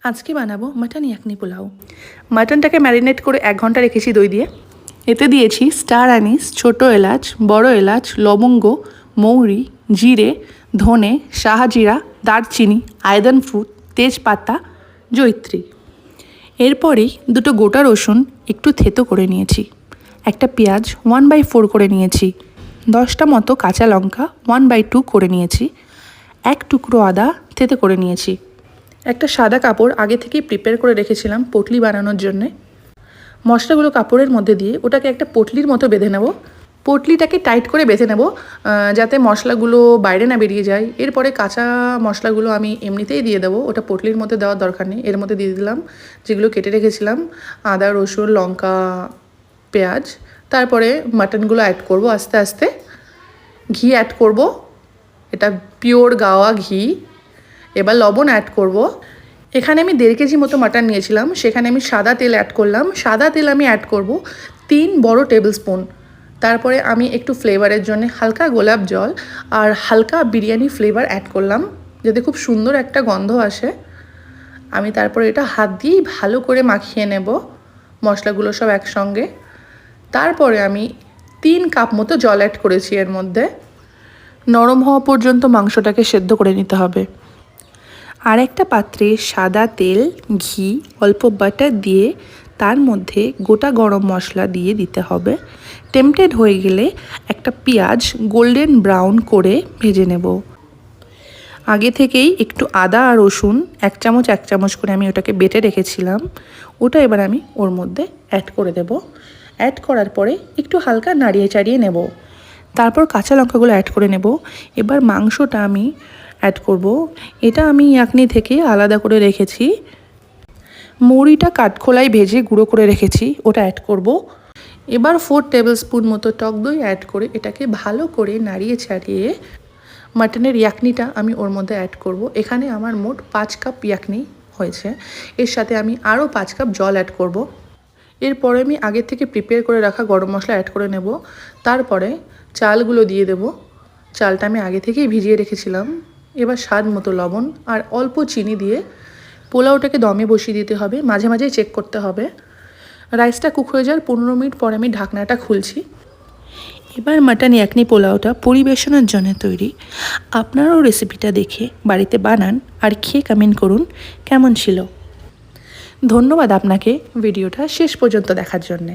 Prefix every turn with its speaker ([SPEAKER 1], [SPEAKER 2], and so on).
[SPEAKER 1] আজকে বানাবো mutton yakhni pulao. মাটনটাকে marinate করে 1 ঘন্টা রেখেছি দই দিয়ে। এতে দিয়েছি স্টার অ্যানিস, ছোটো এলাচ, বড় এলাচ, লবঙ্গ, মৌরি, জিরে, ধনে, শাহজিরা, দারচিনি, আয়দান ফ্রুট, তেজপাতা, জয়িত্রী। এরপরেই দুটো গোটা রসুন একটু থেতো করে নিয়েছি, একটা পেঁয়াজ 1/4 করে নিয়েছি, 10টা মতো কাঁচা লঙ্কা 1/2 করে নিয়েছি, এক টুকরো আদা থেতো করে নিয়েছি। একটা সাদা কাপড় আগে থেকেই প্রিপেয়ার করে রেখেছিলাম পটলি বানানোর জন্যে। মশলাগুলো কাপড়ের মধ্যে দিয়ে ওটাকে একটা পটলির মতো বেঁধে নেব। পটলিটাকে টাইট করে বেঁধে নেব যাতে মশলাগুলো বাইরে না বেরিয়ে যায়। এরপরে কাঁচা মশলাগুলো আমি এমনিতেই দিয়ে দেবো, ওটা পটলির মধ্যে দেওয়ার দরকার নেই। এর মধ্যে দিয়ে দিলাম যেগুলো কেটে রেখেছিলাম, আদা, রসুন, লঙ্কা, পেঁয়াজ। তারপরে মাটনগুলো অ্যাড করব আস্তে আস্তে। ঘি অ্যাড করব, এটা পিওর গাওয়া ঘি। এবার লবণ অ্যাড করব। এখানে আমি 1.5 কেজি মতো মাটন নিয়েছিলাম, সেখানে আমি সাদা তেল অ্যাড করলাম। সাদা তেল আমি অ্যাড করব 3 বড় টেবিল স্পুন। তারপরে আমি একটু ফ্লেভারের জন্য হালকা গোলাপ জল আর হালকা বিরিয়ানি ফ্লেভার অ্যাড করলাম, যাতে খুব সুন্দর একটা গন্ধ আসে। আমি তারপরে এটা হাত দিয়েই ভালো করে মাখিয়ে নেব মশলাগুলো সব একসঙ্গে। তারপরে আমি 3 কাপ মতো জল অ্যাড করেছি এর মধ্যে। নরম হওয়া পর্যন্ত মাংসটাকে সেদ্ধ করে নিতে হবে। আর একটা পাত্রে সাদা তেল, ঘি, অল্প বাটার দিয়ে তার মধ্যে গোটা গরম মশলা দিয়ে দিতে হবে। টেম্পটেড হয়ে গেলে একটা পেঁয়াজ গোল্ডেন ব্রাউন করে ভেজে নেব। আগে থেকেই একটু আদা আর রসুন 1 চামচ করে আমি ওটাকে বেটে রেখেছিলাম, ওটা এবার আমি ওর মধ্যে অ্যাড করে দেব। অ্যাড করার পরে একটু হালকা নাড়িয়ে চাড়িয়ে নেব। তারপর কাঁচা লঙ্কাগুলো অ্যাড করে নেব। এবার মাংসটা আমি অ্যাড করব। এটা আমি ইয়াকনি থেকে আলাদা করে রেখেছি। মুড়িটা কাঠখোলায় ভেজে গুঁড়ো করে রেখেছি, ওটা অ্যাড করব। এবার 4 টেবিল স্পুন মতো টক দই অ্যাড করে এটাকে ভালো করে নাড়িয়ে ছাড়িয়ে মাটনের ইয়াকনিটা আমি ওর মধ্যে অ্যাড করব। এখানে আমার মোট 5 কাপ ইয়াকনি হয়েছে। এর সাথে আমি আরও 5 কাপ জল অ্যাড করব। এরপরে আমি আগে থেকে প্রিপেয়ার করে রাখা গরম মশলা অ্যাড করে নেব। তারপরে চালগুলো দিয়ে দেব। চালটা আমি আগে থেকেই ভিজিয়ে রেখেছিলাম। এবার স্বাদ মতো লবণ আর অল্প চিনি দিয়ে পোলাওটাকে দমে বসিয়ে দিতে হবে, মাঝে মাঝে চেক করতে হবে। রাইসটা কুক হয়ে যাওয়ার 15 মিনিট পরে আমি ঢাকনাটা খুলছি। এবার মাটন ইয়াকনি পোলাওটা পরিবেশনের জন্য তৈরি। আপনারাও রেসিপিটা দেখে বাড়িতে বানান আর খেয়ে কমেন্ট করুন কেমন ছিল। ধন্যবাদ আপনাকে ভিডিওটা শেষ পর্যন্ত দেখার জন্যে।